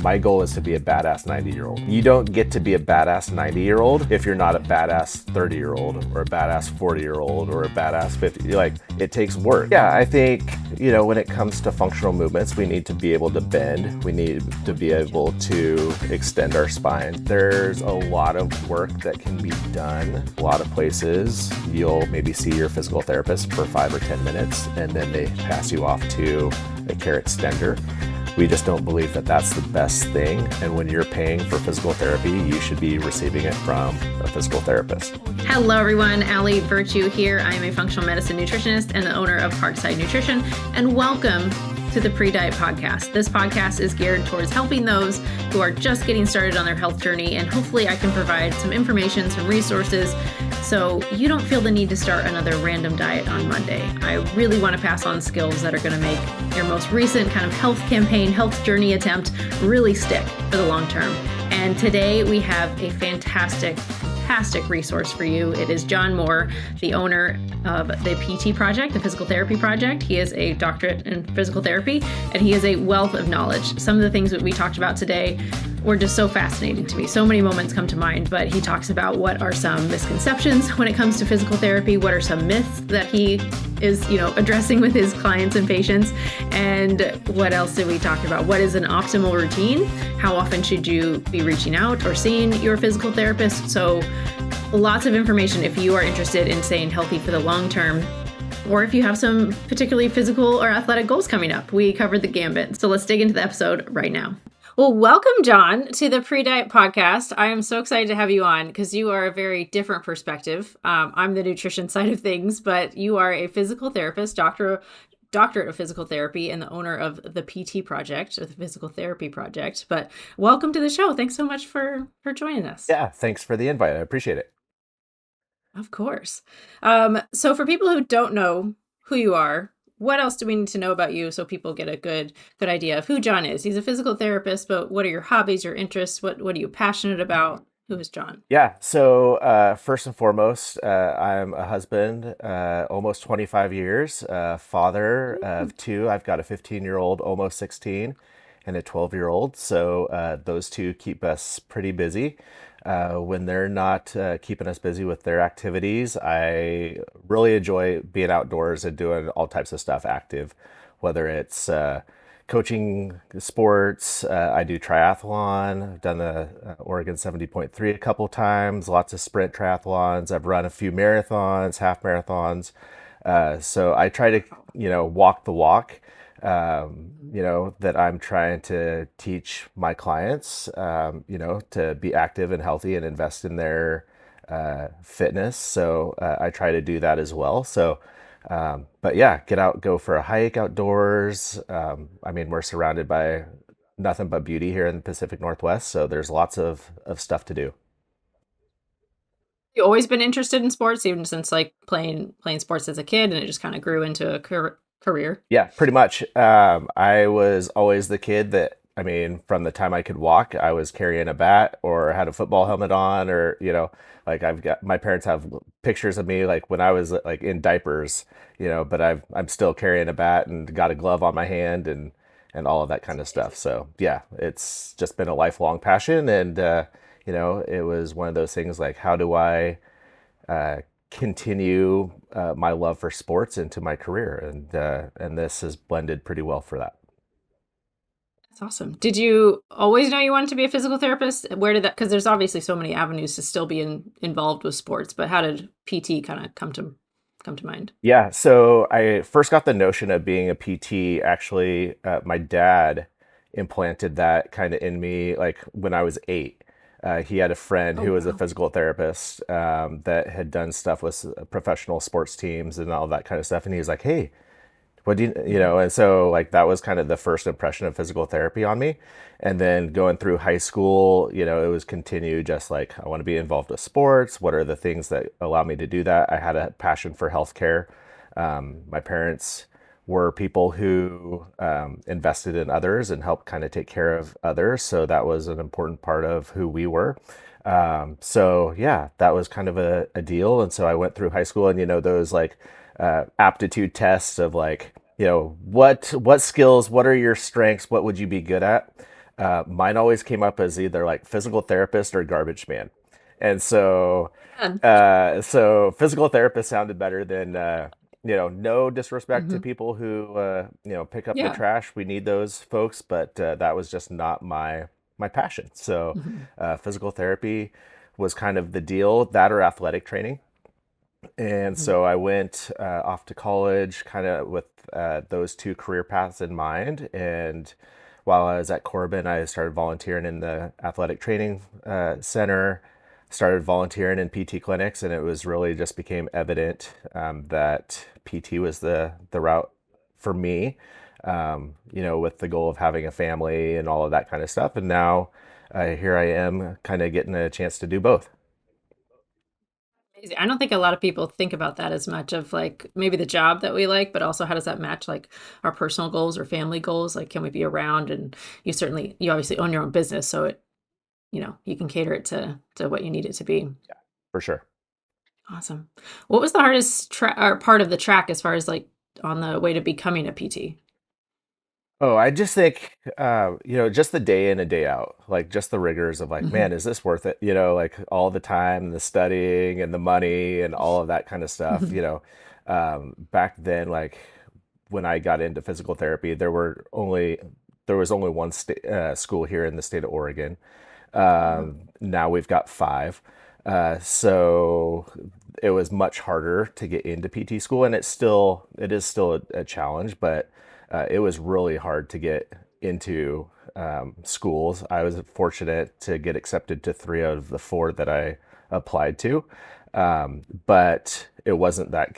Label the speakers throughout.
Speaker 1: My goal is to be a badass 90-year-old. You don't get to be a badass 90-year-old if you're not a badass 30-year-old or a badass 40-year-old or a badass 50. Like, it takes work. Yeah, I think, when it comes to functional movements, we need to be able to bend. We need to be able to extend our spine. There's a lot of work that can be done. A lot of places, you'll maybe see your physical therapist for 5 or 10 minutes, and then they pass you off to a care extender. We just don't believe that that's the best thing. And when you're paying for physical therapy, you should be receiving it from a physical therapist.
Speaker 2: Hello, everyone. Allie Virtue here. I am a functional medicine nutritionist and the owner of Parkside Nutrition. And welcome to the Pre-Diet Podcast. This podcast is geared towards helping those who are just getting started on their health journey. And hopefully I can provide some information, some resources, so you don't feel the need to start another random diet on Monday. I really want to pass on skills that are going to make your most recent kind of health campaign, health journey attempt really stick for the long term. And today we have a fantastic resource for you. It is Jon Moore, the owner of the PT Project, the Physical Therapy Project. He is a doctorate in physical therapy, and he is a wealth of knowledge. Some of the things that we talked about today were just so fascinating to me. So many moments come to mind, but he talks about what are some misconceptions when it comes to physical therapy, what are some myths that he is, addressing with his clients and patients, and what else did we talk about? What is an optimal routine? How often should you be reaching out or seeing your physical therapist? So lots of information if you are interested in staying healthy for the long term, or if you have some particularly physical or athletic goals coming up. We covered the gambit. So let's dig into the episode right now. Well, welcome, Jon, to the Pre-Diet Podcast. I am so excited to have you on because you are a very different perspective. I'm the nutrition side of things, but you are a physical therapist, doctorate of physical therapy, and the owner of the PT Project, or the Physical Therapy Project. But welcome to the show. Thanks so much for joining us.
Speaker 1: Yeah, thanks for the invite. I appreciate it.
Speaker 2: Of course. So for people who don't know who you are, what else do we need to know about you so people get a good idea of who Jon is? He's a physical therapist, but what are your hobbies, your interests? What are you passionate about? Who is Jon?
Speaker 1: Yeah, so first and foremost, I'm a husband, almost 25 years, father of two. I've got a 15-year-old, almost 16, and a 12-year-old. So those two keep us pretty busy. When they're not keeping us busy with their activities, I really enjoy being outdoors and doing all types of stuff active, whether it's coaching sports. I do triathlon. I've done the Oregon 70.3 a couple times, lots of sprint triathlons. I've run a few marathons, half marathons. So I try to, walk the walk. That I'm trying to teach my clients, to be active and healthy and invest in their fitness. So I try to do that as well. So, but yeah, get out, go for a hike outdoors. We're surrounded by nothing but beauty here in the Pacific Northwest. So there's lots of stuff to do.
Speaker 2: You always been interested in sports, even since playing sports as a kid, and it just kind of grew into a career?
Speaker 1: Yeah, pretty much. I was always the kid that, from the time I could walk, I was carrying a bat or had a football helmet on, or, my parents have pictures of me when I was in diapers, but I'm still carrying a bat and got a glove on my hand and all of that kind of stuff. So yeah, it's just been a lifelong passion. And, it was one of those things how do I, continue my love for sports into my career, and this has blended pretty well for that.
Speaker 2: That's awesome. Did you always know you wanted to be a physical therapist? Where did that? Because there's obviously so many avenues to still be involved with sports, but how did PT kind of come to mind?
Speaker 1: Yeah, so I first got the notion of being a PT. Actually, my dad implanted that kind of in me when I was 8. He had a friend who was a physical therapist that had done stuff with professional sports teams and all that kind of stuff. And he was like, hey, what do you know? And so that was kind of the first impression of physical therapy on me. And then going through high school, it was continued just I want to be involved with sports. What are the things that allow me to do that? I had a passion for healthcare. My parents were people who invested in others and helped kind of take care of others. So that was an important part of who we were. So yeah, that was kind of a deal. And so I went through high school and, those aptitude tests of what skills, what are your strengths, what would you be good at? Mine always came up as either like physical therapist or garbage man. And so,
Speaker 2: Fun.
Speaker 1: so physical therapist sounded better than, no disrespect to
Speaker 2: Hmm.
Speaker 1: people who, pick up the
Speaker 2: Yeah.
Speaker 1: trash. We need those folks, but that was just not my passion. So,
Speaker 2: Hmm.
Speaker 1: physical therapy was kind of the deal, that or athletic training. And
Speaker 2: Hmm.
Speaker 1: so I went off to college kind of with those two career paths in mind. And while I was at Corbin, I started volunteering in the athletic training center, started volunteering in PT clinics, and it was really just became evident that PT was the route for me, with the goal of having a family and all of that kind of stuff. And now here I am kind of getting a chance to do both.
Speaker 2: Amazing. I don't think a lot of people think about that as much of like maybe the job that we like, but also how does that match like our personal goals or family goals? Like, can we be around? And you obviously own your own business, so you can cater it to what you need it to be.
Speaker 1: For sure.
Speaker 2: Awesome. What was the hardest or part of the track as far as like on the way to becoming a PT?
Speaker 1: Oh, I just think, just the day in and day out, like just the rigors of like,
Speaker 2: Hmm.
Speaker 1: man, is this worth it? Like all the time, the studying and the money and all of that kind of stuff. Back then, like when I got into physical therapy, there was only one school here in the state of Oregon.
Speaker 2: Wow.
Speaker 1: Now we've got five. So it was much harder to get into PT school, and it is still a challenge, but it was really hard to get into schools. I was fortunate to get accepted to three out of the four that I applied to. But it wasn't that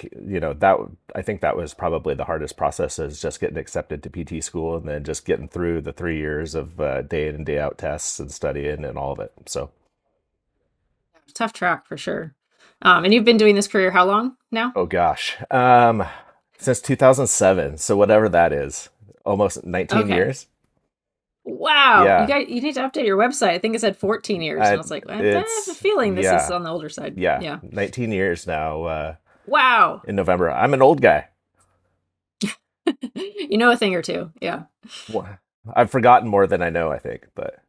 Speaker 1: I think that was probably the hardest process, is just getting accepted to PT school and then just getting through the 3 years of day in and day out tests and studying and all of it. So,
Speaker 2: Tough track for sure. And you've been doing this career how long now?
Speaker 1: oh gosh, since 2007. So whatever that is, almost 19
Speaker 2: Okay.
Speaker 1: years.
Speaker 2: Wow.
Speaker 1: Yeah,
Speaker 2: You need to update your website. I think it said 14 years. And I
Speaker 1: I
Speaker 2: was like, I have a
Speaker 1: it's
Speaker 2: feling this is
Speaker 1: yeah,
Speaker 2: on the older side.
Speaker 1: yeah,
Speaker 2: Yeah.
Speaker 1: 19 years now.
Speaker 2: Wow.
Speaker 1: In November, I'm an old guy.
Speaker 2: You know a thing or two. Yeah.
Speaker 1: Wha- I've forgotten more than I know, I think, but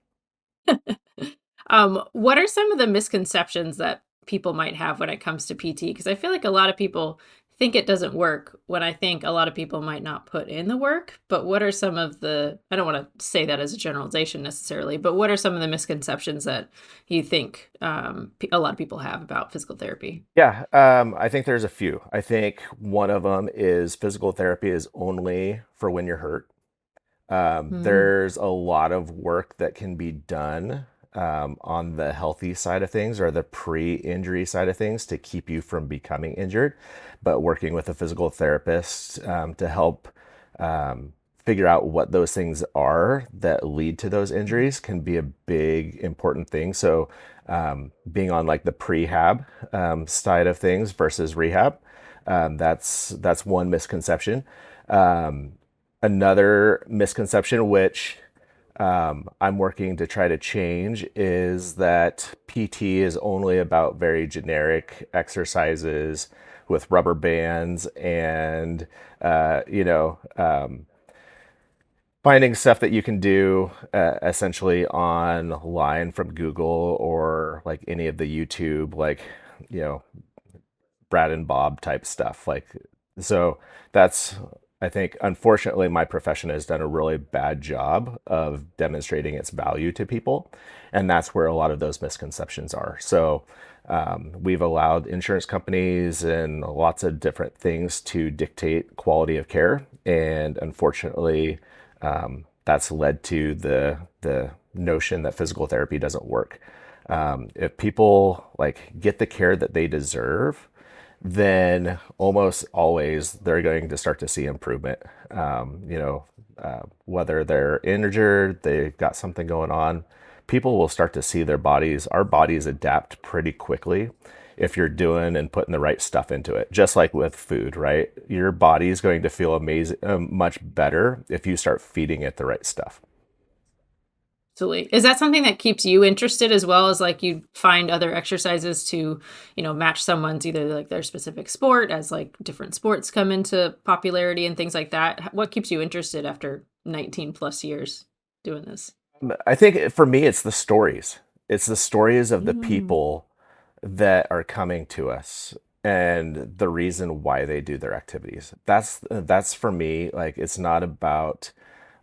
Speaker 2: What are some of the misconceptions that people might have when it comes to PT? Because I feel like a lot of people think it doesn't work when I think a lot of people might not put in the work. But what are some of I don't want to say that as a generalization necessarily, but what are some of the misconceptions that you think a lot of people have about physical therapy?
Speaker 1: yeah, I think there's a few. I think one of them is physical therapy is only for when you're hurt.
Speaker 2: Mm,
Speaker 1: There's a lot of work that can be done on the healthy side of things or the pre-injury side of things to keep you from becoming injured. But working with a physical therapist to help figure out what those things are that lead to those
Speaker 2: mhm.
Speaker 1: injuries can be a big important thing. So being on like the prehab side of things versus rehab, that's one misconception. Um, Another misconception, which I'm working to try to change, is that PT is only about very generic exercises with rubber bands and, uh, you know, um, finding stuff that you can do essentially online from Google or like any of the YouTube, like, you know, Brad and Bob type stuff. So that's, I think, unfortunately, my profession has done a really bad job of demonstrating its value to people. And that's where a lot of those misconceptions are. So we've allowed insurance companies and lots of different things to dictate quality of care. And unfortunately, that's led to the notion that physical therapy doesn't work. If people like get the care that they deserve, then almost always they're going to start to see improvement. Whether they're injured, they've got something going on, people will start to see our bodies adapt pretty quickly if you're doing and putting the right stuff into it. Just like with food, right? Your body is going to feel amazing, much better if you start feeding it the right stuff.
Speaker 2: Absolutely. Is that something that keeps you interested as well as like you find other exercises to, match someone's either like their specific sport as like different sports come into popularity and things like that? What keeps you interested after 19 plus years doing this?
Speaker 1: I think for me, it's the stories. It's the stories of the
Speaker 2: Mm,
Speaker 1: people that are coming to us and the reason why they do their activities. That's for me, like it's not about,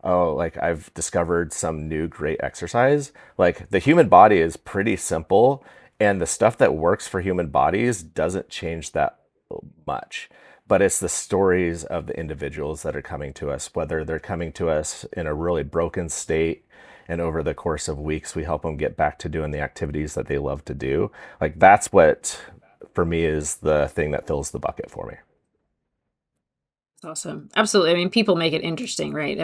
Speaker 1: oh, like I've discovered some new great exercise. Like the human body is pretty simple, and the stuff that works for human bodies doesn't change that much. But it's the stories of the individuals that are coming to us, whether they're coming to us in a really broken state, and over the course of weeks, we help them get back to doing the activities that they love to do. Like that's what, for me, is the thing that fills the bucket for me.
Speaker 2: that's awesome. Absolutely. I mean, people make it interesting, right?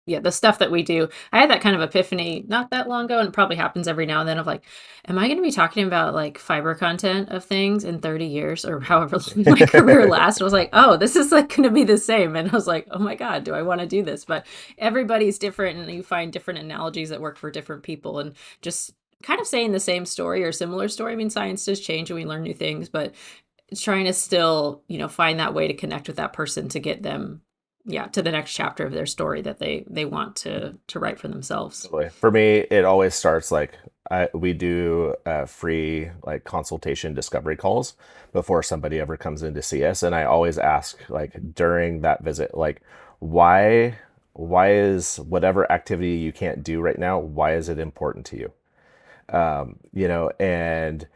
Speaker 2: Yeah, the stuff that we do. I had that kind of epiphany not that long ago, and it probably happens every now and then of like, am I going to be talking about like fiber content of things in 30 years or however long my career lasts? I was like, oh, this is like going to be the same. And I was like, oh my God, do I want to do this? But everybody's different and you find different analogies that work for different people and just kind of saying the same story or similar story. I mean, science does change and we learn new things, but trying to still, find that way to connect with that person to get them, yeah, to the next chapter of their story that they want to write for themselves.
Speaker 1: Totally. For me, it always starts like we do free like consultation discovery calls before somebody ever comes in to see us, and I always ask like during that visit, like why why is whatever activity you can't do right now, why is it important to you? And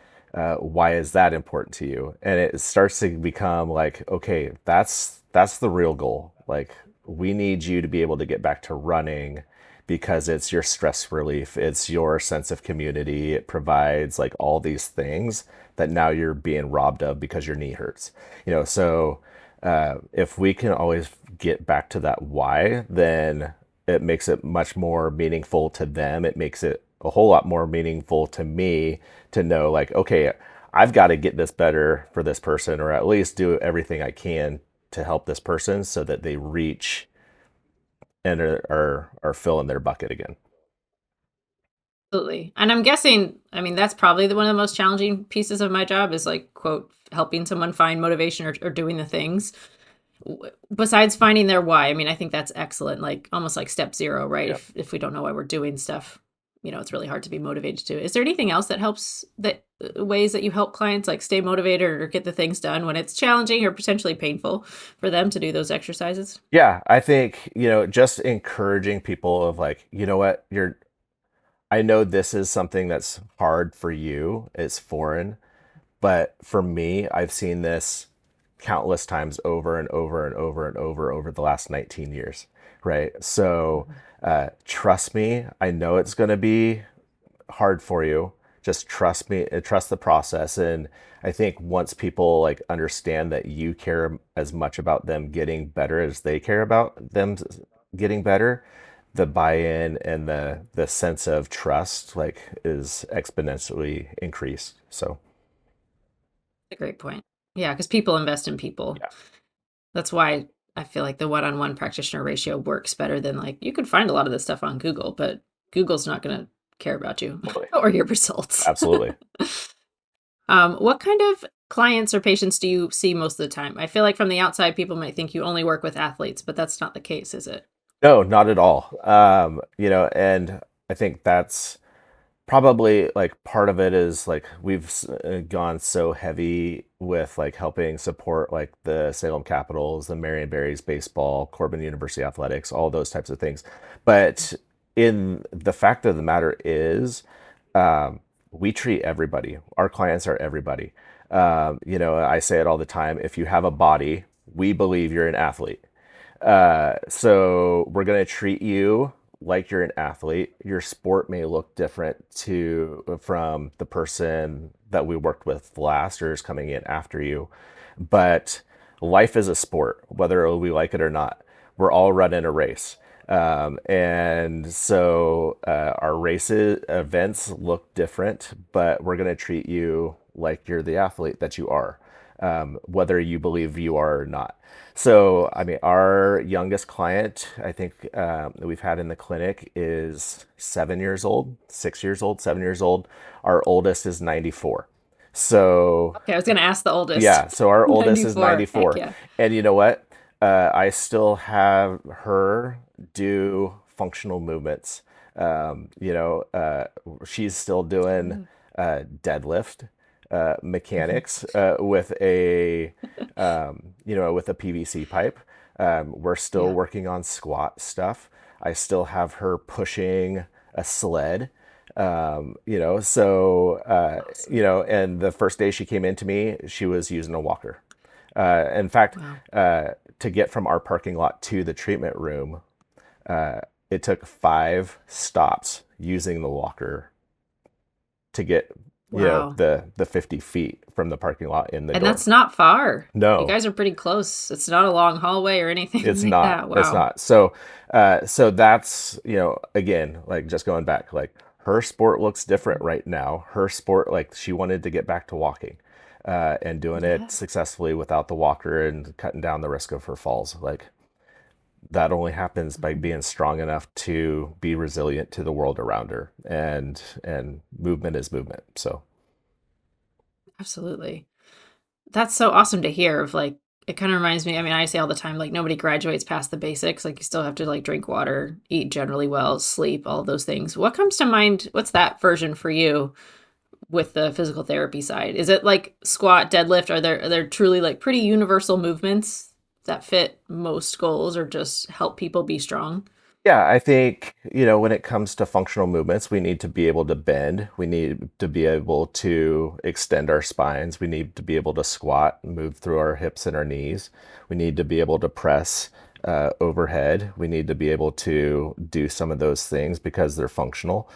Speaker 1: why is that important to you? And it starts to become like, okay, that's the real goal. Like, we need you to be able to get back to running because it's your stress relief, it's your sense of community, it provides like all these things that now you're being robbed of because your knee hurts. So if we can always get back to that why, then it makes it much more meaningful to them. It makes it a whole lot more meaningful to me to know, like, okay, I've got to get this better for this person, or at least do everything I can to help this person so that they reach and are filling their bucket again.
Speaker 2: Absolutely. And I'm guessing, I mean, that's probably one of the most challenging pieces of my job is like, quote, helping someone find motivation or doing the things. Besides finding their why. I mean, I think that's excellent. Like almost like step zero, right?
Speaker 1: Yeah.
Speaker 2: If we don't know why we're doing stuff, it's really hard to be motivated to. Is there anything else that helps that ways that you help clients like stay motivated or get the things done when it's challenging or potentially painful for them to do those exercises?
Speaker 1: Yeah, I think, just encouraging people of like, you know what, I know this is something that's hard for you, it's foreign, but for me, I've seen this countless times over and over and over and over the last 19 years, right? So trust me, I know it's going to be hard for you. Just trust me, trust the process. And I think once people like understand that you care as much about them getting better as they care about them getting better, the buy-in and the sense of trust like is exponentially increased. So
Speaker 2: A great point. Yeah, because people invest in people.
Speaker 1: yeah,
Speaker 2: That's why I feel like the one-on-one practitioner ratio works better than like you could find a lot of this stuff on Google, but Google's not going to care about you
Speaker 1: totally.
Speaker 2: or your results.
Speaker 1: Absolutely.
Speaker 2: What kind of clients or patients do you see most of the time? I feel like from the outside, people might think you only work with athletes, but that's not the case, is it?
Speaker 1: No, not at all. And I think that's probably like part of it is like we've gone so heavy with like helping support like the Salem Capitals, the Marion Berries baseball, Corbin University athletics, all those types of things. But in the fact of the matter is, we treat everybody. Our clients are everybody. I say it all the time. If you have a body, we believe you're an athlete. So we're going to treat you like you're an athlete. Your sport may look different to from the person that we worked with last or is coming in after you, but life is a sport, whether we like it or not. We're all running a race. And so our races events look different, but we're going to treat you like you're the athlete that you are, whether you believe you are or not. So, I mean, our youngest client, I think that we've had in the clinic is 7 years old, 6 years old, 7 years old. Our oldest is 94. So,
Speaker 2: Okay, I was going to ask the oldest.
Speaker 1: yeah, so our oldest is
Speaker 2: 94. Heck
Speaker 1: 94.
Speaker 2: yeah.
Speaker 1: And you know what? I still have her do functional movements You know, she's still doing
Speaker 2: Ooh.
Speaker 1: deadlift mechanics with a you know, with a PVC pipe. We're still
Speaker 2: Yeah.
Speaker 1: working on squat stuff. I still have her pushing a sled. You know, so you
Speaker 2: Awesome.
Speaker 1: know, and the first day she came into me, she was using a walker. In fact,
Speaker 2: Wow.
Speaker 1: to get from our parking lot to the treatment room, it took 5 stops using the walker to get, you know,
Speaker 2: Wow.
Speaker 1: the 50 feet from the parking lot in the
Speaker 2: And
Speaker 1: door.
Speaker 2: that's not far. You
Speaker 1: No,
Speaker 2: guys are pretty close. It's not a long hallway or anything
Speaker 1: it's
Speaker 2: like
Speaker 1: not.
Speaker 2: that.
Speaker 1: It's
Speaker 2: Wow.
Speaker 1: not. So, so that's, you know, again, like just going back, like her sport looks different right now. Her sport, like she wanted to get back to walking, and doing
Speaker 2: Yeah.
Speaker 1: it successfully without the walker and cutting down the risk of her falls. Like that only happens by
Speaker 2: Mhm.
Speaker 1: being strong enough to be resilient to the world around her, and movement is movement. So
Speaker 2: Absolutely. That's so awesome to hear of like it kind of reminds me, I mean, I say all the time, like nobody graduates past the basics. Like you still have to like drink water, eat generally well, sleep, all of those things. What comes to mind? What's that version for you with the physical therapy side? Is it like squat, deadlift? Are there truly like pretty universal movements that fit most goals or just help people be strong?
Speaker 1: yeah, I think, you know, when it comes to functional movements, we need to be able to bend. We need to be able to extend our spines. We need to be able to squat, move through our hips and our knees. We need to be able to press overhead. We need to be able to do some of those things because they're functional.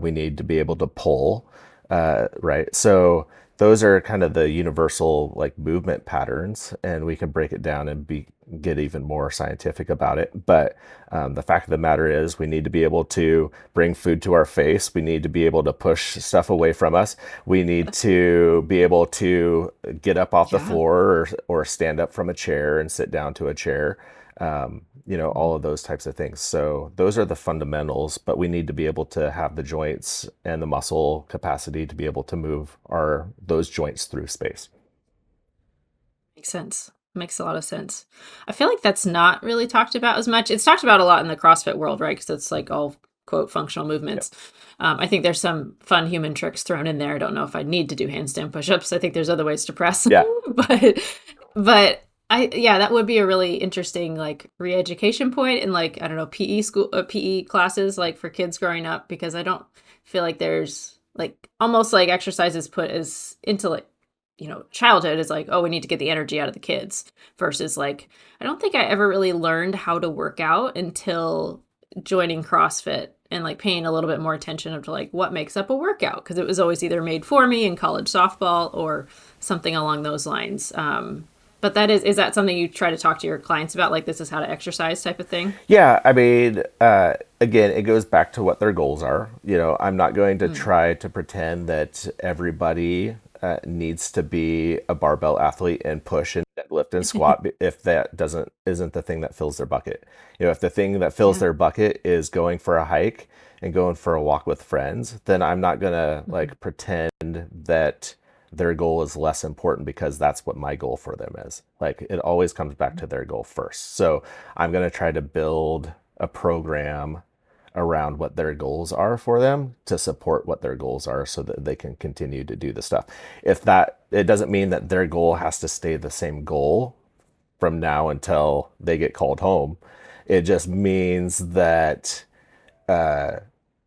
Speaker 1: We need to be able to pull, right? So those are kind of the universal like movement patterns, and we can break it down and be get even more scientific about it. But the fact of the matter is, we need to be able to bring food to our face. We need to be able to push stuff away from us. We need to be able to get up off the
Speaker 2: Yeah.
Speaker 1: floor, or stand up from a chair and sit down to a chair. You know, all of those types of things. So those are the fundamentals, but we need to be able to have the joints and the muscle capacity to be able to move our those joints through space.
Speaker 2: Makes sense. Makes a lot of sense. I feel like that's not really talked about as much. It's talked about a lot in the CrossFit world, right? Because it's like all quote functional
Speaker 1: Yeah.
Speaker 2: movements. I think there's some fun human tricks thrown in there. I don't know if I need to do handstand push-ups. I think there's other ways to press,
Speaker 1: Yeah.
Speaker 2: but yeah, that would be a really interesting like re-education point in like I don't know PE school, PE classes like for kids growing up because I don't feel like there's like almost like exercises put as into like childhood is like, oh, we need to get the energy out of the kids versus like, I don't think I ever really learned how to work out until joining CrossFit and like paying a little bit more attention to like what makes up a workout because it was always either made for me in college softball or something along those lines. But is that something you try to talk to your clients about? Like, this is how to exercise type of thing?
Speaker 1: Yeah, I mean, again, it goes back to what their goals are. You know, I'm not going to
Speaker 2: Mm.
Speaker 1: try to pretend that everybody needs to be a barbell athlete and push and deadlift and squat if that doesn't isn't the thing that fills their bucket. You know, if the thing that fills
Speaker 2: Yeah.
Speaker 1: their bucket is going for a hike and going for a walk with friends, then I'm not gonna
Speaker 2: Mhm.
Speaker 1: like pretend that their goal is less important because that's what my goal for them is. Like it always comes back to their goal first. So I'm going to try to build a program around what their goals are for them to support what their goals are so that they can continue to do the stuff. If that, it doesn't mean that their goal has to stay the same goal from now until they get called home. It just means that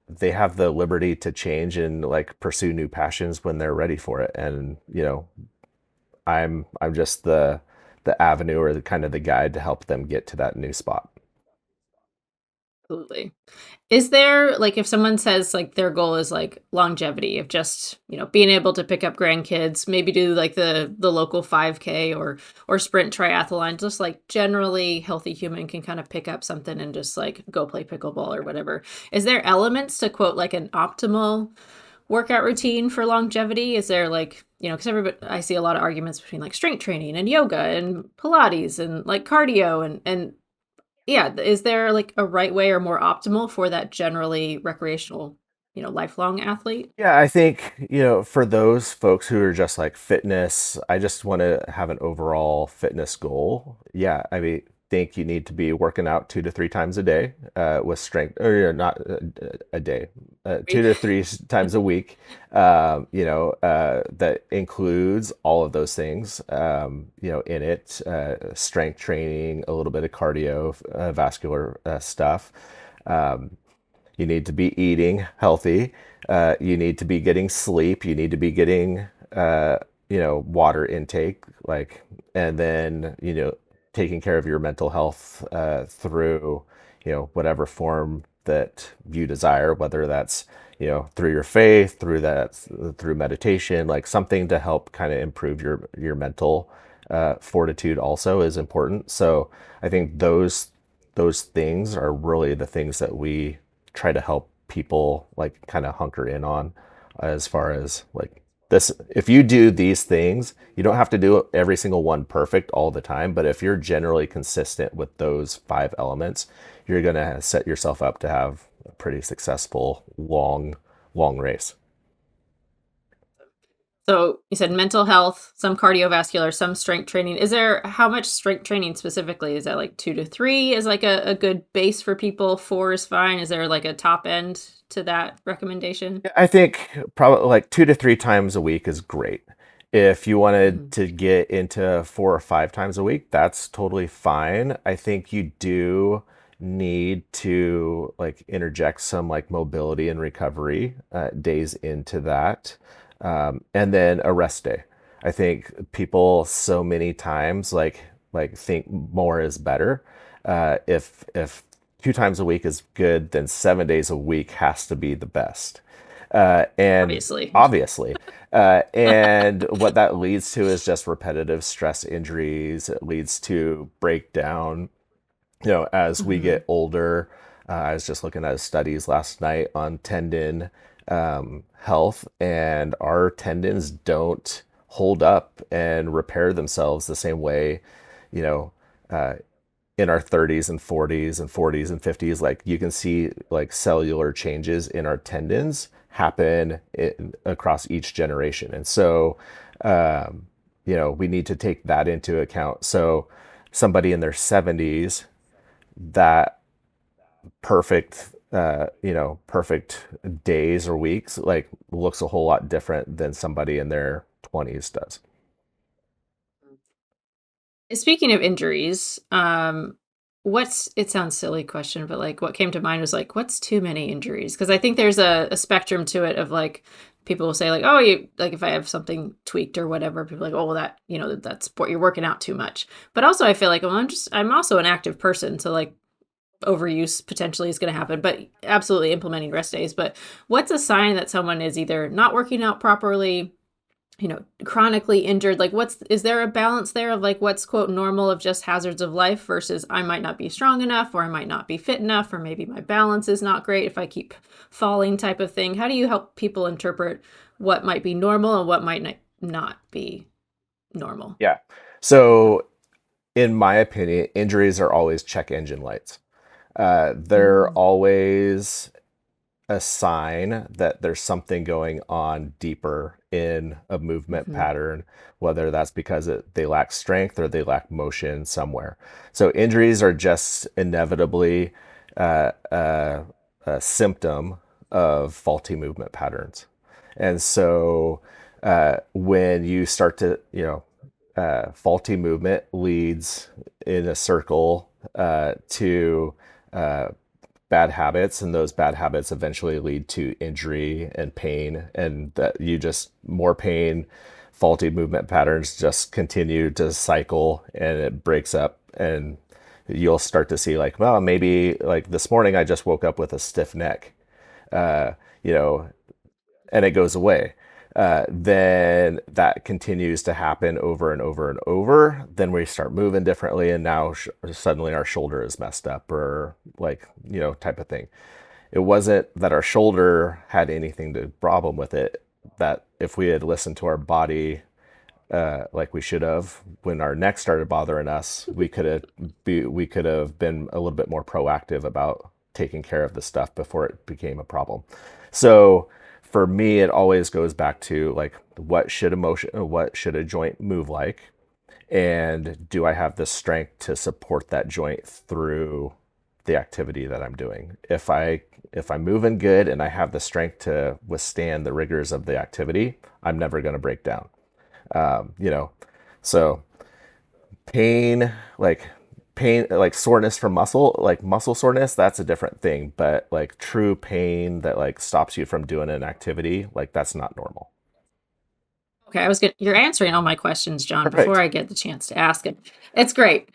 Speaker 1: they have the liberty to change and like pursue new passions when they're ready for it. And, you know, I'm just the avenue or the kind of the guide to help them get to that new spot.
Speaker 2: Absolutely. Is there like if someone says like their goal is like longevity of just, being able to pick up grandkids, maybe do like the local 5K or sprint triathlon, just like generally healthy human can kind of pick up something and just like go play pickleball or whatever. Is there elements to quote like an optimal workout routine for longevity? Is there like, because everybody I see a lot of arguments between like strength training and yoga and Pilates and like cardio and yeah, is there, like, a right way or more optimal for that generally recreational, lifelong athlete?
Speaker 1: Yeah, I think, you know, for those folks who are just like fitness, I just want to have an overall fitness goal. Yeah, I mean, think you need to be working out 2 to 3 times a day with strength, or not a day, 2 to 3 times a week. That includes all of those things, in it, strength training, a little bit of cardio, vascular stuff. You need to be eating healthy. You need to be getting sleep. You need to be getting, water intake, and then, taking care of your mental health through, whatever form that you desire, whether that's, through your faith, through meditation, like something to help kind of improve your mental fortitude also is important. So I think those things are really the things that we try to help people like kind of hunker in on, as far as like this. If you do these things, you don't have to do every single one perfect all the time, but if you're generally consistent with those 5 elements, you're going to set yourself up to have a pretty successful long race.
Speaker 2: So you said mental health, some cardiovascular, some strength training. Is there how much strength training specifically? Is that like 2 to 3 is like a good base for people? 4 is fine. Is there like a top end to that recommendation?
Speaker 1: I think probably like 2 to 3 times a week is great. If you wanted
Speaker 2: Mhm.
Speaker 1: to get into 4 or 5 times a week, that's totally fine. I think you do need to like interject some like mobility and recovery days into that, and then a rest day. I think people so many times like think more is better. If 2 times a week is good, then 7 days a week has to be the best. And
Speaker 2: Obviously.
Speaker 1: obviously, and what that leads to is just repetitive stress injuries. It leads to breakdown, as we
Speaker 2: Mhm.
Speaker 1: get older. I was just looking at studies last night on tendon health, and our tendons don't hold up and repair themselves the same way, you know, uh, in our 30s and 40s and 50s. Like you can see like cellular changes in our tendons happen across each generation. And so, we need to take that into account. So somebody in their 70s, that perfect days or weeks like looks a whole lot different than somebody in their 20s does.
Speaker 2: Speaking of injuries, what's it sounds silly question, but like what came to mind was like, what's too many injuries? Because I think there's a spectrum to it of like people will say like, oh, you like if I have something tweaked or whatever, people are like, oh, well, that that's sport you're working out too much. But also I feel like, well, I'm also an active person, so like overuse potentially is going to happen. But absolutely implementing rest days. But what's a sign that someone is either not working out properly? Chronically injured, like what's is there a balance there of like what's quote normal of just hazards of life versus I might not be strong enough or I might not be fit enough or maybe my balance is not great if I keep falling type of thing? How do you help people interpret what might be normal and what might not be normal?
Speaker 1: Yeah. So in my opinion, injuries are always check engine lights. They're
Speaker 2: Mm-hmm.
Speaker 1: always a sign that there's something going on deeper in a movement
Speaker 2: Mm-hmm.
Speaker 1: pattern, whether that's because they lack strength or they lack motion somewhere. So injuries are just inevitably uh, uh, a symptom of faulty movement patterns. And so when you start to, faulty movement leads in a circle to uh, bad habits, and those bad habits eventually lead to injury and pain, and that you just more pain, faulty movement patterns just continue to cycle, and it breaks up, and you'll start to see like, well, maybe like this morning I just woke up with a stiff neck, uh, you know, and it goes away. Then that continues to happen over and over and over. Then we start moving differently, and now suddenly our shoulder is messed up, or like, type of thing. It wasn't that our shoulder had anything to problem with it. That if we had listened to our body like we should have when our neck started bothering us, we could have been a little bit more proactive about taking care of the stuff before it became a problem. So for me, it always goes back to like what should a joint move like, And do I have the strength to support that joint through the activity that I'm doing? If I'm moving good and I have the strength to withstand the rigors of the activity, I'm never going to break down. You know, so pain, like like soreness from muscle, like muscle soreness, that's a different thing. But like true pain that like stops you from doing an activity, like that's not normal.
Speaker 2: Okay, you're answering all my questions, John, before
Speaker 1: Perfect.
Speaker 2: I get the chance to ask it. It's great.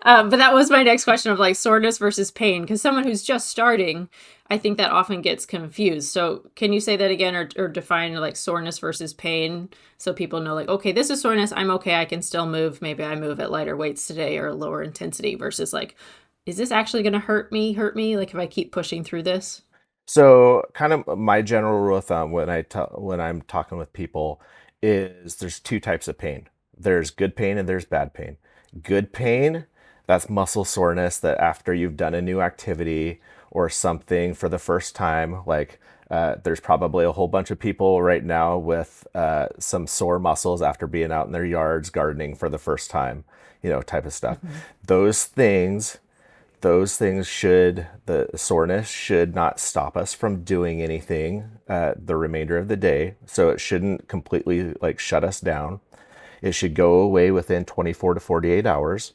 Speaker 2: But that was my next question of like soreness versus pain, because someone who's just starting, I think that often gets confused. So can you say that again, or define like soreness versus pain so people know like, okay, this is soreness, I'm okay, I can still move. Maybe I move at lighter weights today or lower intensity versus like, is this actually going to hurt me? Like if I keep pushing through this?
Speaker 1: So, kind of my general rule of thumb when I'm talking with people is there's two types of pain. There's good pain and there's bad pain. Good pain, that's muscle soreness that after you've done a new activity or something for the first time, like there's probably a whole bunch of people right now with some sore muscles after being out in their yards gardening for the first time, type of stuff.
Speaker 2: Mhm.
Speaker 1: Those things the soreness should not stop us from doing anything the remainder of the day. So it shouldn't completely like shut us down. It should go away within 24 to 48 hours.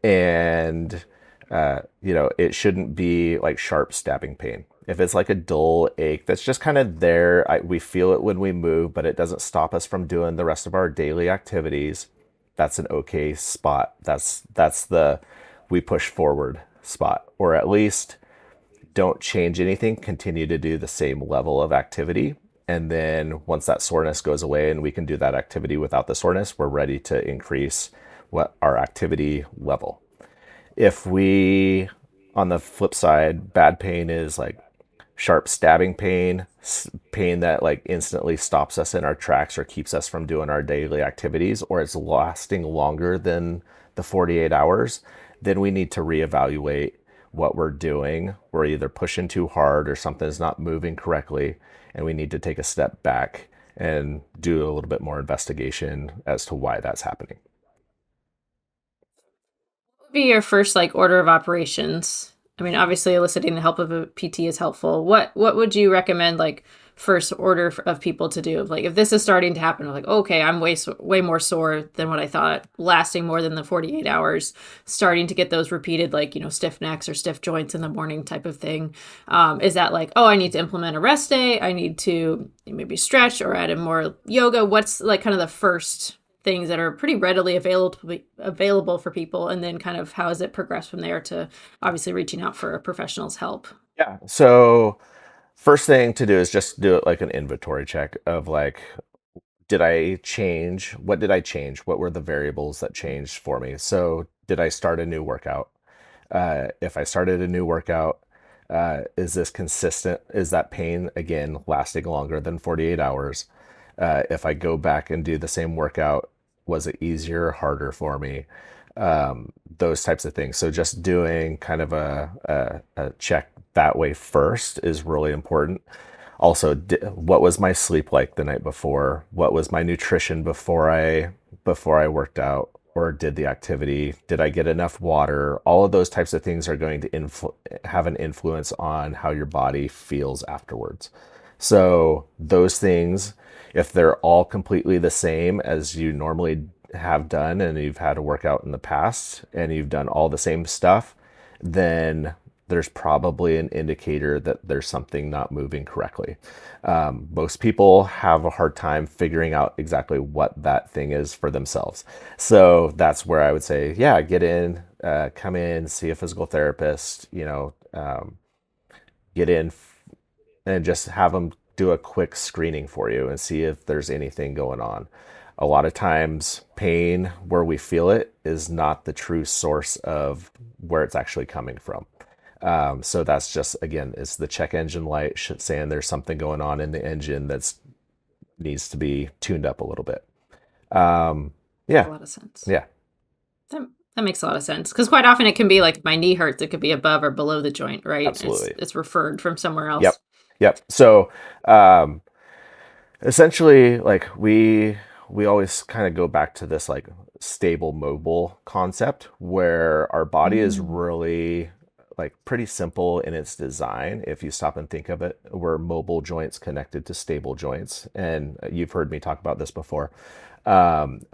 Speaker 1: And, it shouldn't be like sharp stabbing pain. If it's like a dull ache that's just kind of there, we feel it when we move, but it doesn't stop us from doing the rest of our daily activities. That's an okay spot. That's the we push forward spot, or at least don't change anything, continue to do the same level of activity. And then once that soreness goes away and we can do that activity without the soreness, we're ready to increase what our activity level. If we, on the flip side, bad pain is like sharp stabbing pain, pain that like instantly stops us in our tracks or keeps us from doing our daily activities, or it's lasting longer than the 48 hours, then we need to reevaluate what we're doing. We're either pushing too hard or something's not moving correctly, and we need to take a step back and do a little bit more investigation as to why that's happening.
Speaker 2: Would be your first like order of operations? I mean, obviously eliciting the help of a PT is helpful. What would you recommend like first order of people to do? Like if this is starting to happen, like okay, I'm way more sore than what I thought, lasting more than the 48 hours, starting to get those repeated like stiff necks or stiff joints in the morning type of thing. Is that like, oh, I need to implement a rest day? I need to maybe stretch or add in more yoga? What's like kind of the first things that are pretty readily available for people, and then kind of how has it progressed from there to obviously reaching out for a professional's help?
Speaker 1: Yeah. So first thing to do is just do it like an inventory check of like, did I change? What did I change? What were the variables that changed for me? So did I start a new workout? If I started a new workout, is this consistent? Is that pain again lasting longer than 48 hours? If I go back and do the same workout, was it easier or harder for me? Those types of things. So just doing kind of a check that way first is really important. Also, what was my sleep like the night before? What was my nutrition before I worked out or did the activity? Did I get enough water? All of those types of things are going to have an influence on how your body feels afterwards. So those things, if they're all completely the same as you normally have done and you've had a workout in the past and you've done all the same stuff, then there's probably an indicator that there's something not moving correctly. Most people have a hard time figuring out exactly what that thing is for themselves. So that's where I would say, yeah, get in, come in, see a physical therapist, get in and just have them do a quick screening for you and see if there's anything going on. A lot of times, pain where we feel it is not the true source of where it's actually coming from. So that's just, again, it's the check engine light saying there's something going on in the engine that's needs to be tuned up a little bit. Um,
Speaker 2: Makes a
Speaker 1: yeah,
Speaker 2: lot of sense.
Speaker 1: yeah,
Speaker 2: That makes a lot of sense because quite often it can be like if my knee hurts, it could be above or below the joint, right? It's
Speaker 1: absolutely.
Speaker 2: it's referred from somewhere else.
Speaker 1: Yep, yep. So um, essentially, like we always kind of go back to this like stable mobile concept where our body is
Speaker 2: Mm.
Speaker 1: really like pretty simple in its design. If you stop and think of it, we're mobile joints connected to stable joints. And you've heard me talk about this before.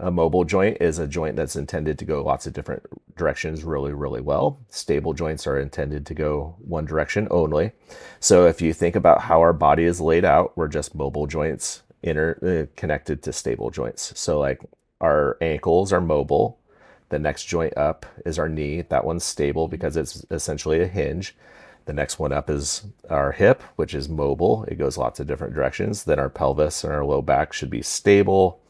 Speaker 1: A mobile joint is a joint that's intended to go lots of different directions really, really well. Stable joints are intended to go one direction only. So if you think about how our body is laid out, we're just mobile joints connected to stable joints. So like our ankles are mobile. The next joint up is our knee. That one's stable because it's essentially a hinge. The next one up is our hip, which is mobile. It goes lots of different directions. Then our pelvis and our low back should be stable.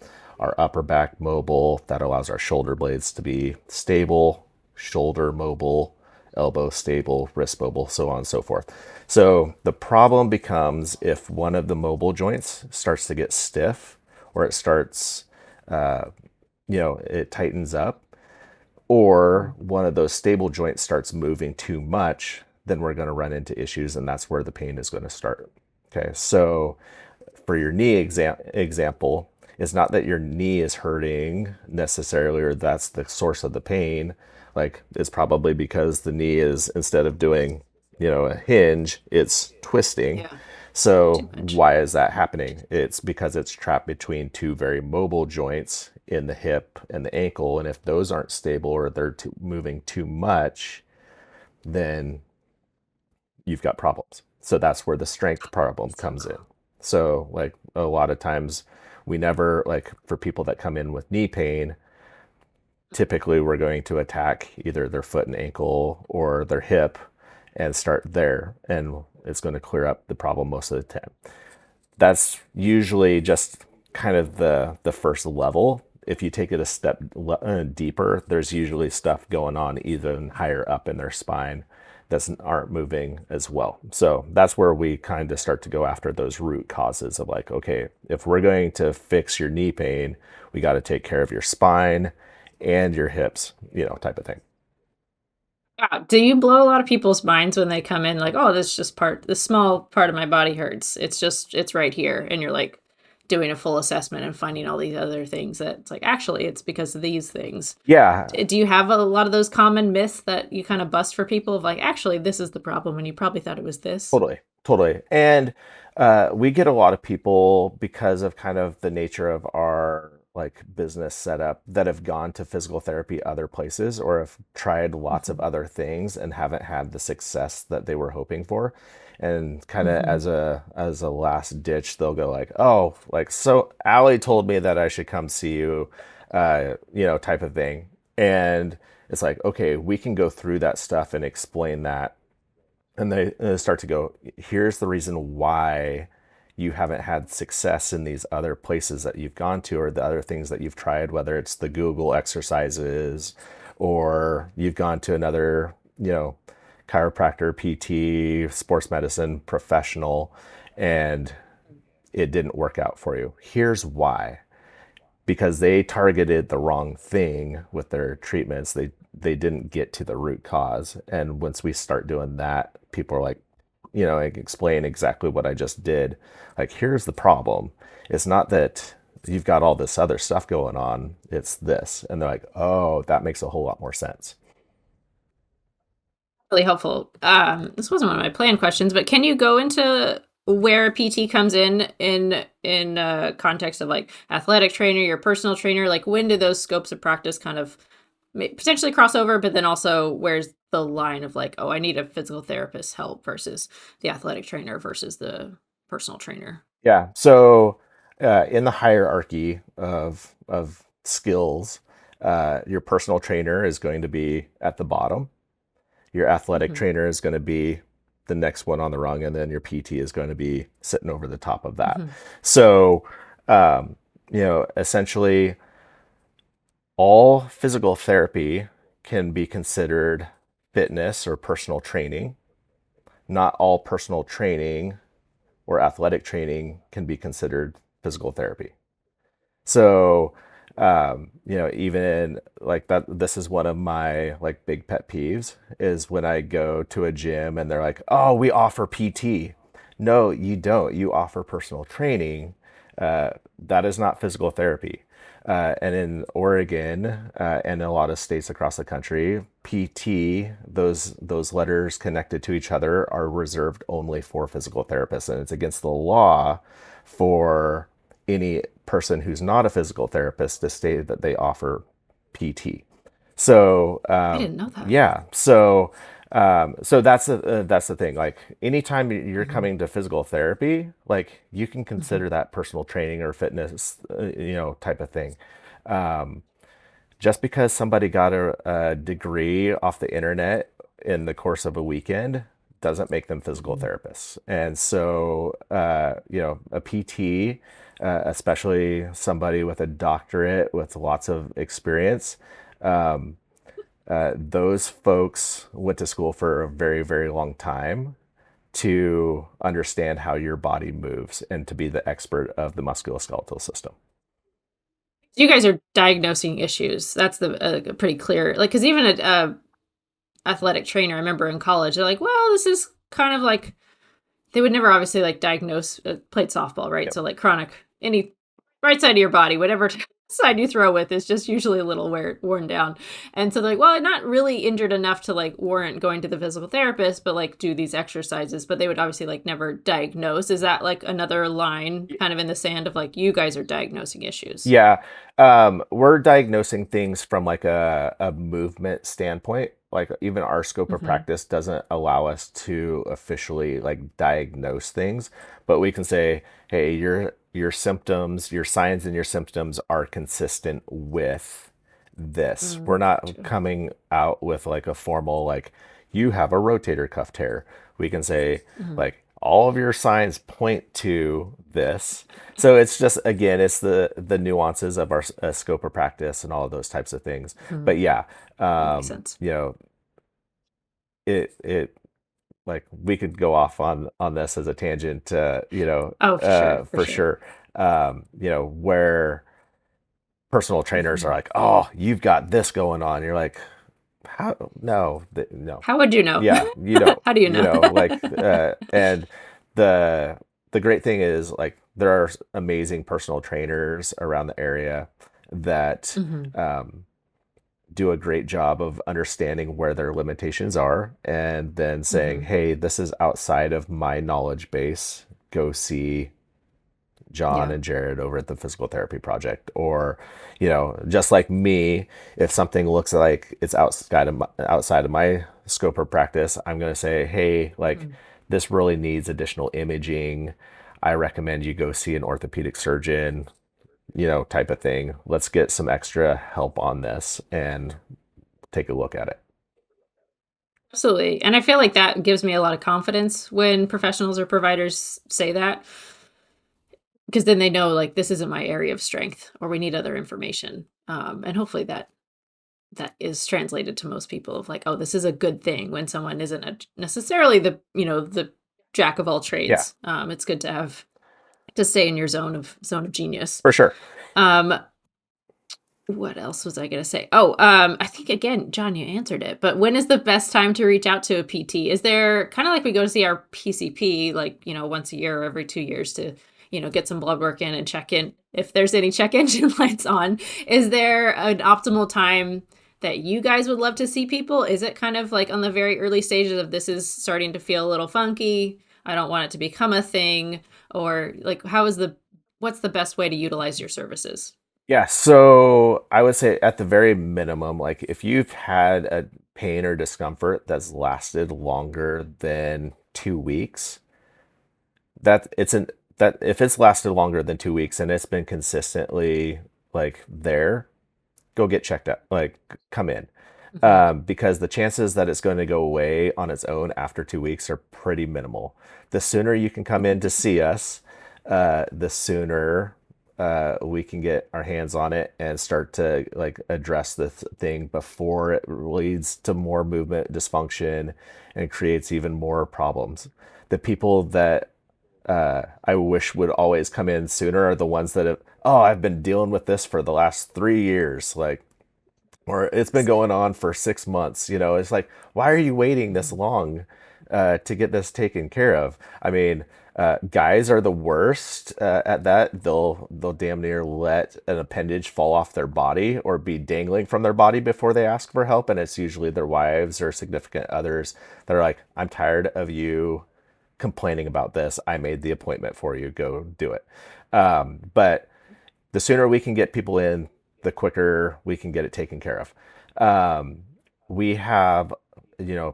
Speaker 1: Our upper back mobile. That allows our shoulder blades to be stable, shoulder mobile, elbow stable, wrist mobile, so on and so forth. So the problem becomes if one of the mobile joints starts to get stiff or it starts, it tightens up, or one of those stable joints starts moving too much, then we're going to run into issues, and that's where the pain is going to start. Okay, so for your knee example, it's not that your knee is hurting necessarily, or that's the source of the pain. Like it's probably because the knee is, instead of doing, a hinge, it's twisting.
Speaker 2: Yeah,
Speaker 1: So
Speaker 2: too much.
Speaker 1: why is that happening? It's because it's trapped between two very mobile joints in the hip and the ankle. And if those aren't stable or they're moving too much, then you've got problems. So that's where the strength problem
Speaker 2: So
Speaker 1: comes in.
Speaker 2: cool.
Speaker 1: So, like a lot of times, we never, like for people that come in with knee pain, typically we're going to attack either their foot and ankle or their hip and start there. And it's going to clear up the problem most of the time. That's usually just kind of the first level. If you take it a step deeper, there's usually stuff going on even higher up in their spine that aren't moving as well. So that's where we kind of start to go after those root causes of like, okay, if we're going to fix your knee pain, we got to take care of your spine and your hips, type of thing.
Speaker 2: Wow. Do you blow a lot of people's minds when they come in like, "Oh, this small part of my body hurts. It's right here." And you're like doing a full assessment and finding all these other things that it's like, actually, it's because of these things.
Speaker 1: Yeah,
Speaker 2: Do you have a lot of those common myths that you kind of bust for people of like, actually, this is the problem and you probably thought it was this?
Speaker 1: totally, totally. And we get a lot of people because of kind of the nature of our like business setup that have gone to physical therapy other places or have tried lots of
Speaker 2: Mhm.
Speaker 1: other things and haven't had the success that they were hoping for. And kind of
Speaker 2: Mhm.
Speaker 1: as a last ditch, they'll go like, "Oh, like so Allie told me that I should come see you," type of thing. And it's like, okay, we can go through that stuff and explain that, and they start to go, here's the reason why you haven't had success in these other places that you've gone to or the other things that you've tried, whether it's the Google exercises or you've gone to another, chiropractor, PT, sports medicine professional, and it didn't work out for you. Here's why: because they targeted the wrong thing with their treatments. They didn't get to the root cause. And once we start doing that, people are like, I explain exactly what I just did. Like, here's the problem. It's not that you've got all this other stuff going on. It's this. And they're like, oh, that makes a whole lot more sense.
Speaker 2: Really helpful. This wasn't one of my planned questions, but can you go into where a PT comes in context of like athletic trainer, your personal trainer? Like when do those scopes of practice kind of potentially cross over? But then also, where's the line of like, oh, I need a physical therapist help versus the athletic trainer versus the personal trainer?
Speaker 1: Yeah. So, in the hierarchy of skills, your personal trainer is going to be at the bottom. Your athletic
Speaker 2: Hmm.
Speaker 1: trainer is going to be the next one on the rung, and then your PT is going to be sitting over the top of that.
Speaker 2: Hmm.
Speaker 1: So, essentially, all physical therapy can be considered fitness or personal training. Not all personal training or athletic training can be considered physical therapy. So, even like that, this is one of my like big pet peeves is when I go to a gym and they're like, "Oh, we offer PT." No, you don't. You offer personal training. That is not physical therapy. And in Oregon and a lot of states across the country, PT, those letters connected to each other are reserved only for physical therapists, and it's against the law for any person who's not a physical therapist to state that they offer PT. So
Speaker 2: I didn't know that.
Speaker 1: yeah, so that's the thing. Like anytime you're
Speaker 2: Mhm.
Speaker 1: coming to physical therapy, like you can
Speaker 2: Mhm.
Speaker 1: consider that personal training or fitness, type of thing. Just because somebody got a degree off the internet in the course of a weekend doesn't make them physical
Speaker 2: Mhm.
Speaker 1: therapists. And so, a PT, especially somebody with a doctorate with lots of experience, those folks went to school for a very, very long time to understand how your body moves and to be the expert of the musculoskeletal system.
Speaker 2: You guys are diagnosing issues. That's the pretty clear. Like, because even a athletic trainer, I remember in college, they're like, "Well, this is kind of like." They would never obviously like diagnose played softball, right?
Speaker 1: Yep.
Speaker 2: So like chronic, any right side of your body, whatever side you throw with is just usually a little worn down. And so like, well, not really injured enough to like warrant going to the physical therapist, but like do these exercises. But they would obviously like never diagnose. Is that like another line kind of in the sand of like you guys are diagnosing issues?
Speaker 1: Yeah, we're diagnosing things from like a movement standpoint. Like even our scope of
Speaker 2: Hmm.
Speaker 1: practice doesn't allow us to officially like diagnose things, but we can say, hey, your symptoms, your signs and your symptoms are consistent with this. We're not
Speaker 2: Gotcha.
Speaker 1: coming out with like a formal like you have a rotator cuff tear. We can say
Speaker 2: Hmm.
Speaker 1: like all of your signs point to this. So it's just again, it's the nuances of our scope of practice and all of those types of things.
Speaker 2: Hmm.
Speaker 1: But yeah,
Speaker 2: That makes sense.
Speaker 1: it like we could go off on this as a tangent,
Speaker 2: Oh, for sure, for
Speaker 1: for
Speaker 2: sure.
Speaker 1: sure. Where personal trainers are
Speaker 2: Hmm.
Speaker 1: like, oh, you've got this going on. You're like, how? No, no.
Speaker 2: How would you know?
Speaker 1: Yeah, you don't.
Speaker 2: How do you know?
Speaker 1: And the the great thing is like there are amazing personal trainers around the area that
Speaker 2: Hmm.
Speaker 1: do a great job of understanding where their limitations are and then saying,
Speaker 2: Hmm.
Speaker 1: hey, this is outside of my knowledge base. Go see John
Speaker 2: Yeah.
Speaker 1: and Jared over at the Physical Therapy Project. Or, just like me, if something looks like it's outside of my scope of practice, I'm going to say, hey, like
Speaker 2: Mhm.
Speaker 1: this really needs additional imaging. I recommend you go see an orthopedic surgeon, type of thing. Let's get some extra help on this and take a look at it.
Speaker 2: Absolutely. And I feel like that gives me a lot of confidence when professionals or providers say that, because then they know like this isn't my area of strength or we need other information. And hopefully that is translated to most people of like, oh, this is a good thing when someone isn't necessarily the jack of all
Speaker 1: Yeah,
Speaker 2: trades. It's good to have to stay in your zone of genius.
Speaker 1: for sure.
Speaker 2: Um, What else was I gonna say? Oh, I think again, John, you answered it. But when is the best time to reach out to a PT? Is there kind of like we go to see our PCP, like once a year or every 2 years to get some blood work in and check in if there's any check engine lights on? Is there an optimal time that you guys would love to see people? Is it kind of like on the very early stages of this is starting to feel a little funky? I don't want it to become a thing, or like what's the best way to utilize your services?
Speaker 1: Yeah, so I would say at the very minimum, like if you've had a pain or discomfort that's lasted longer than 2 weeks, that it's an that if it's lasted longer than 2 weeks and it's been consistently like there, go get checked out, like come in.
Speaker 2: Hmm.
Speaker 1: Because the chances that it's going to go away on its own after 2 weeks are pretty minimal. The sooner you can come in to see us, the sooner we can get our hands on it and start to like address the thing before it leads to more movement dysfunction and creates even more problems. The people that I wish would always come in sooner are the ones that have, oh, I've been dealing with this for the last 3 years. Like, or it's been going on for 6 months. It's like, why are you waiting this
Speaker 2: Mhm.
Speaker 1: long to get this taken care of? I mean, Guys are the worst at that. They'll damn near let an appendage fall off their body or be dangling from their body before they ask for help, and it's usually their wives or significant others that are like, "I'm tired of you complaining about this. I made the appointment for you. Go do it." But the sooner we can get people in, the quicker we can get it taken care of. We have,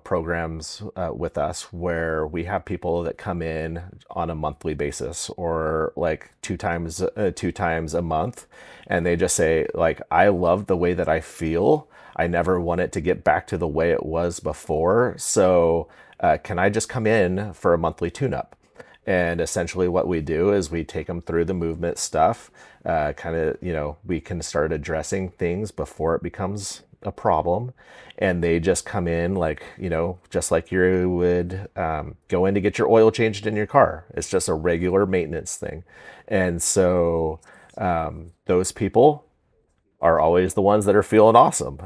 Speaker 1: programs with us where we have people that come in on a monthly basis or like two times a month, and they just say like, I love the way that I feel. I never want it to get back to the way it was before. So can I just come in for a monthly tune-up? And essentially, what we do is we take them through the movement stuff. Kind of, we can start addressing things before it becomes a problem. And they just come in like, just like you would go in to get your oil changed in your car. It's just a regular maintenance thing. And so those people are always the ones that are feeling awesome.